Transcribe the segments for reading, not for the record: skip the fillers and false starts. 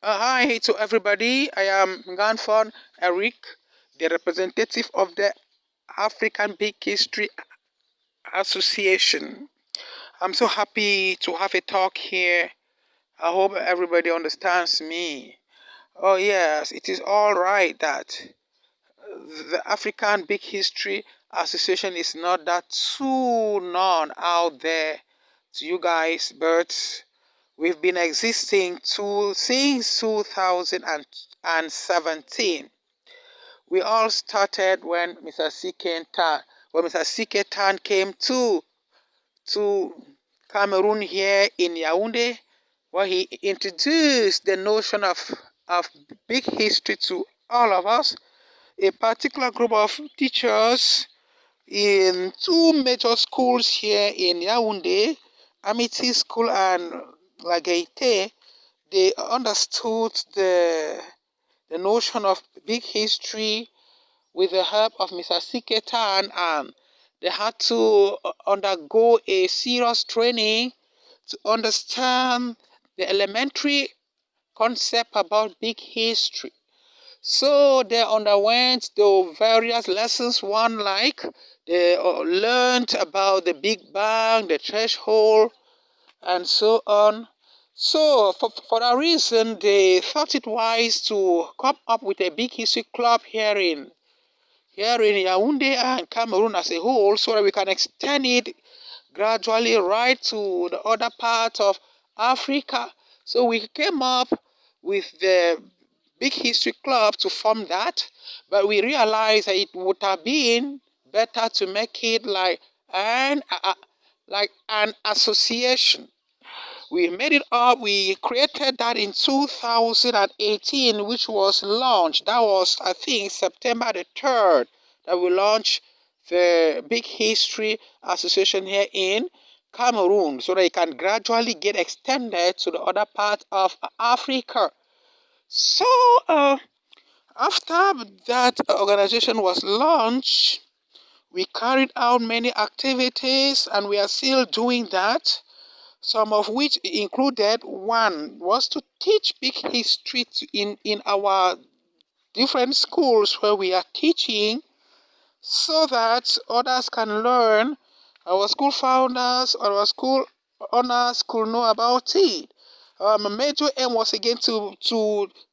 Hi to everybody. I am Nganfon Eric, the representative of the African Big History Association. I'm so happy to have a talk here. I hope everybody understands me. Oh, yes, it is all right that the African Big History Association is not that too known out there to you guys, but we've been existing since 2017. We all started when Mr. C.K. Tan came to Cameroon here in Yaoundé, where he introduced the notion of big history to all of us. A particular group of teachers in two major schools here in Yaoundé, Amity School and Lagaite, they understood the notion of big history with the help of Mr. Siketan, and they had to undergo a serious training to understand the elementary concept about big history. So they underwent the various lessons. One, like they learned about the Big Bang, the threshold, and so on. So for that reason, they thought it wise to come up with a big history club here in Yaoundé and Cameroon as a whole, so that we can extend it gradually right to the other parts of Africa. So we came up with the Big History Club to form that, but we realized that it would have been better to make it like an association. We made it up. We created that in 2018, which was launched. That was, I think, September the 3rd that we launched the Big History Association here in Cameroon, so that it can gradually get extended to the other part of Africa. So, after that organization was launched, we carried out many activities, and we are still doing that. Some of which included, one was to teach big history in our different schools where we are teaching, so that others can learn. Our school founders, our school owners could know about it. My major aim was again to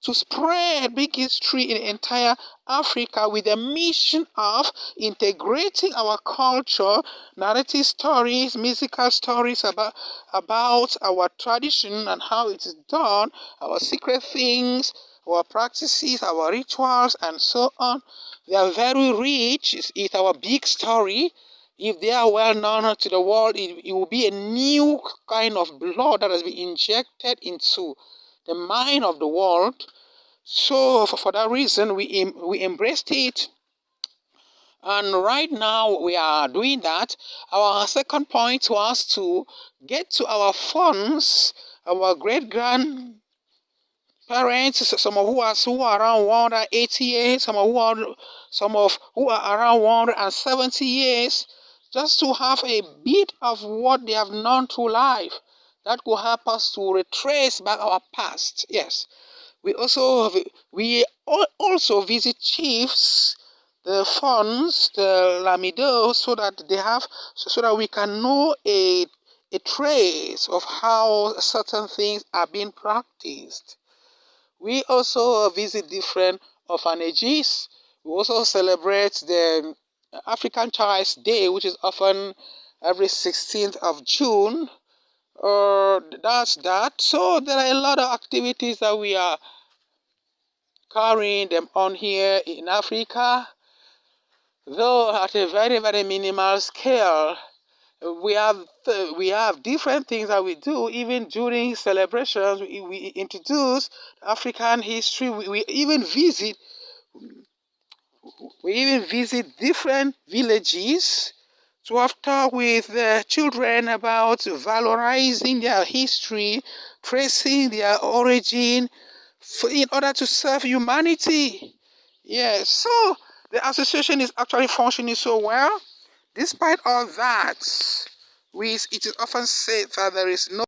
spread big history in entire Africa with the mission of integrating our culture, narrative stories, musical stories about our tradition and how it is done, our secret things, our practices, our rituals, and so on. They are very rich. It's our big story. If they are well known to the world, it will be a new kind of blood that has been injected into the mind of the world. So, for that reason, we embraced it. And right now, we are doing that. Our second point was to get to our funds, our great grandparents, some of who are around 180 years, some of who are around 170 years, just to have a bit of what they have known through life. That will help us to retrace back our past. Yes, we also visit chiefs, the funds, the lamido, so that so that we can know a trace of how certain things are being practiced. We also visit different orphanages. We also celebrate the African Child's Day, which is often every 16th of June. That's that. So there are a lot of activities that we are carrying them on here in Africa, though at a very, very minimal scale. We have different things that we do even during celebrations. We introduce African history. We even visit different villages to have talk with the children about valorizing their history, tracing their origin, in order to serve humanity. Yes, so the association is actually functioning so well. Despite all that, it is often said that there is no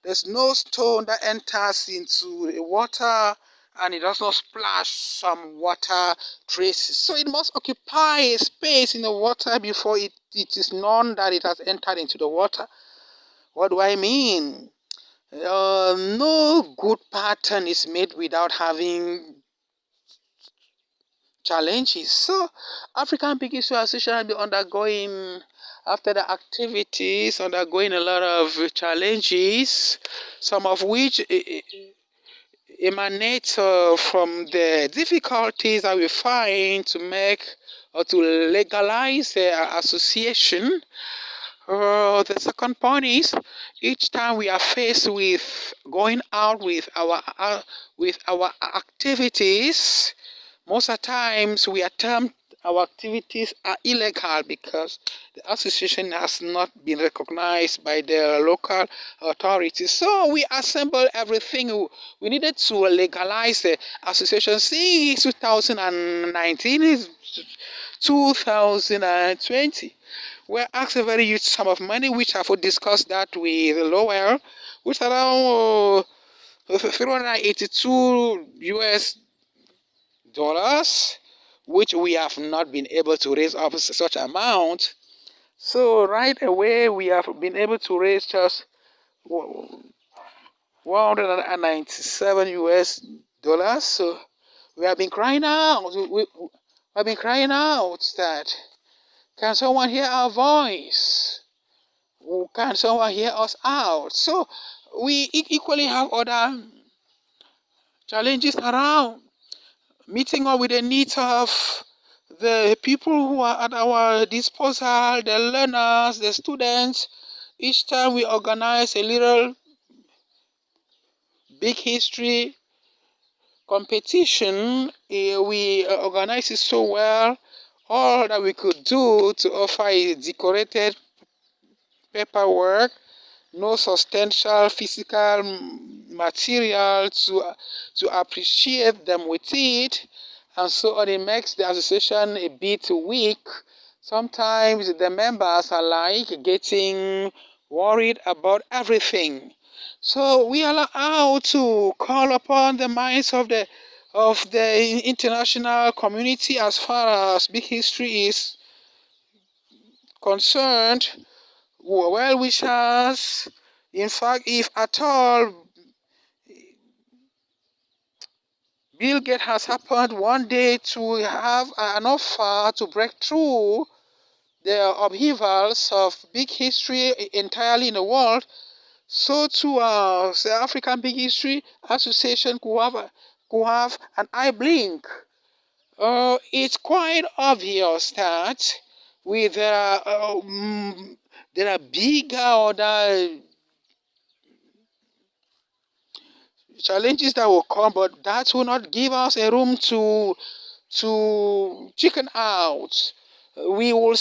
There's no stone that enters into the water and it does not splash some water traces. So it must occupy a space in the water before it is known that it has entered into the water. What do I mean? No good pattern is made without having challenges. So African Big Issue Association has been undergoing, after the activities, undergoing a lot of challenges, some of which emanate from the difficulties that we find to make or to legalize the association. The second point is, each time we are faced with going out with our activities, most of the times we attempt our activities are illegal because the association has not been recognized by the local authorities. So we assemble everything we needed to legalize the association. See, 2019 is 2020. We're asked a very huge sum of money, which I've discussed that with Lowell, which around 382 US dollars, which we have not been able to raise up such amount. So right away we have been able to raise just 197 US dollars. So we have been crying out. We have been crying out that, can someone hear our voice? Can someone hear us out? So we equally have other challenges around, meeting up with the needs of the people who are at our disposal, the learners, the students. Each time we organize a little big history competition, we organize it so well. All that we could do to offer is decorated paperwork, no substantial physical material to appreciate them with it, and so on. It makes the association a bit weak. Sometimes the members are like getting worried about everything. So we are out to call upon the minds of the international community as far as big history is concerned. Well wishers. In fact, if at all Bill Gates has happened one day to have an offer to break through the upheavals of big history entirely in the world, so too the African Big History Association could have an eye blink. It's quite obvious that with there are bigger other challenges that will come, but that will not give us a room to chicken out. We will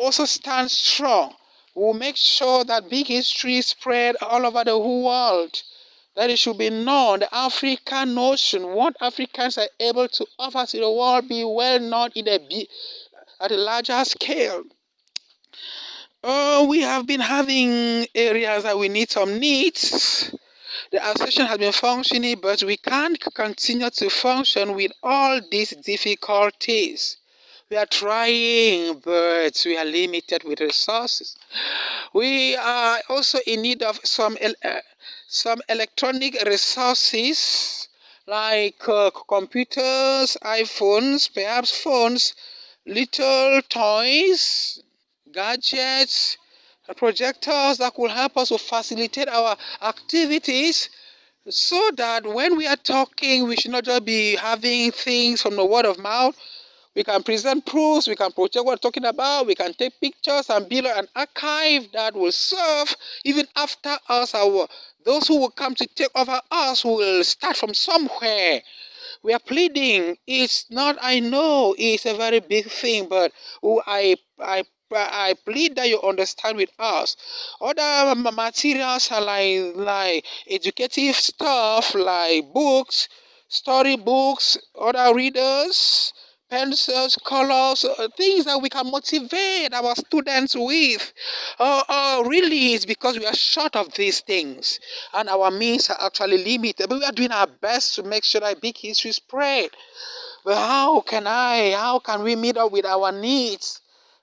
also stand strong. We will make sure that big history spread all over the whole world, that it should be known, the African notion, what Africans are able to offer to the world, be well known at a larger scale. We have been having areas that we need some needs. The association has been functioning, but we can't continue to function with all these difficulties. We are trying, but we are limited with resources. We are also in need of some electronic resources like computers, iPhones, perhaps phones, little toys, gadgets, projectors that could help us to facilitate our activities, so that when we are talking, we should not just be having things from the word of mouth. We can present proofs, we can project what we're talking about, we can take pictures and build an archive that will serve even after us. Those who will come to take over us will start from somewhere. We are pleading. It's not, I know it's a very big thing, but I plead that you understand with us. Other materials are like educative stuff, like books, storybooks, other readers, pencils, colors, things that we can motivate our students with. Really, it's because we are short of these things and our means are actually limited. But we are doing our best to make sure that big history spread. But how can we meet up with our needs?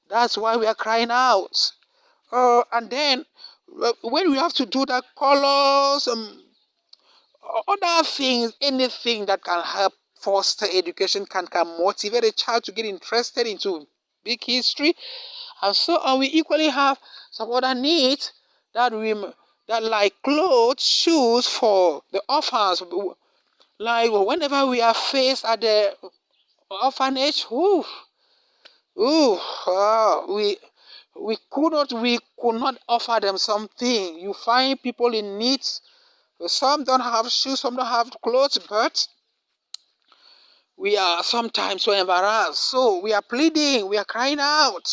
That's why we are crying out. And then when we have to do the colors, other things, anything that can help foster education can motivate a child to get interested into big history, and so on. We equally have some other needs that we that like clothes, shoes for the orphans. Like whenever we are faced at the orphanage, ooh, we could not offer them something. You find people in need. Some don't have shoes, some don't have clothes, but we are sometimes so embarrassed. So we are pleading, we are crying out.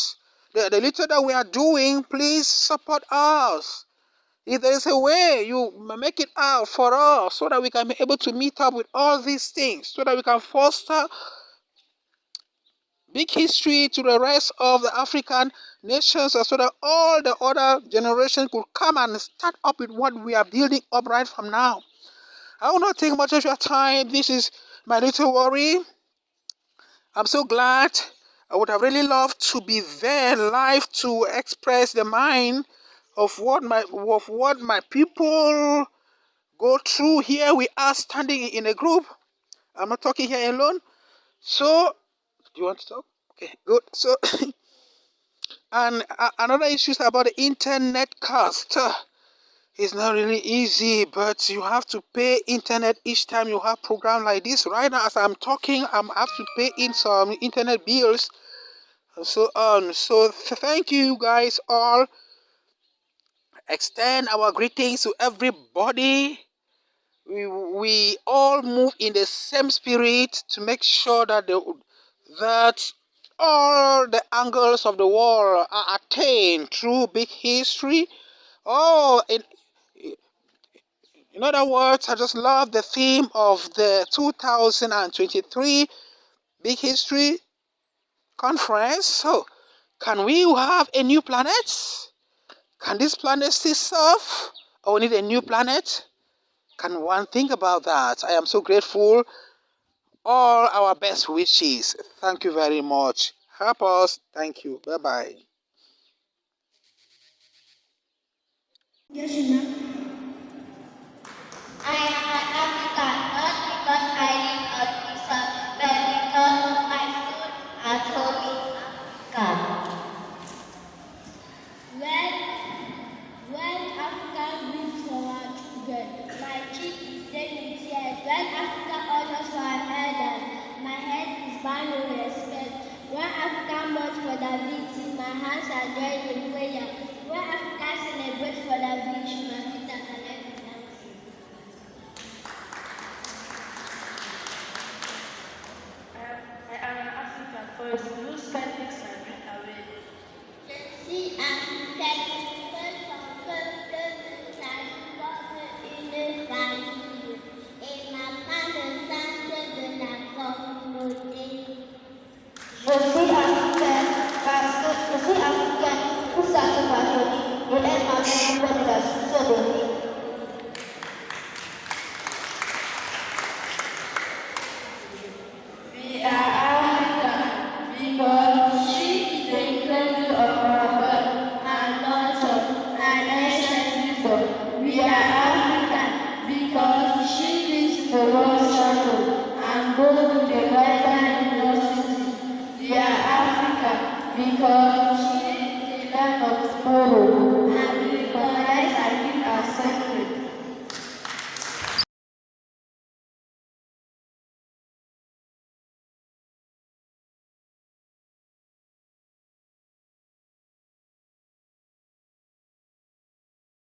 The little that we are doing, please support us. If there is a way, you make it out for us so that we can be able to meet up with all these things, so that we can foster big history to the rest of the African nations, so that all the other generations could come and start up with what we are building up right from now. I will not take much of your time. This is my little worry. I'm so glad. I would have really loved to be there live to express the mind of what my people go through. Here we are standing in a group. I'm not talking here alone. So, do you want to talk? Okay, good. So, and another issue is about the internet cost. It's not really easy, but you have to pay internet each time you have program like this. Right now, as I'm talking, I have to pay in some internet bills and so on. So thank you guys all. Extend our greetings to everybody. We all move in the same spirit to make sure that that all the angles of the world are attained through big history. Oh, in other words, I just love the theme of the 2023 Big History Conference. So, can we have a new planet? Can this planet still serve? Or we need a new planet? Can one think about that? I am so grateful. All our best wishes. Thank you very much. Help us. Thank you. Bye-bye. I am an African, not because I live on the sun, but because of my food at home in Africa. When Africa lives for our children, my cheek is stained with tears. When Africa honors for our elders, my head is bound with respect. When Africa mourns for the victims, my hands are joined in prayer. When Africa celebrates for the victims, my feet are connected with dancing. I am an African, for its blue sky takes my breath away. Si Africaine, ça une famille et ma part de centre de la communauté. Je suis africaine parce que je suis africaine pour sa famille et elle m'a fait de la source de vie. We are African because she is the cradle of our birth and nurture and ancient wisdom. We are African because she leads the world shadow and goes to the brighter university. We are African because she is the land of tomorrow.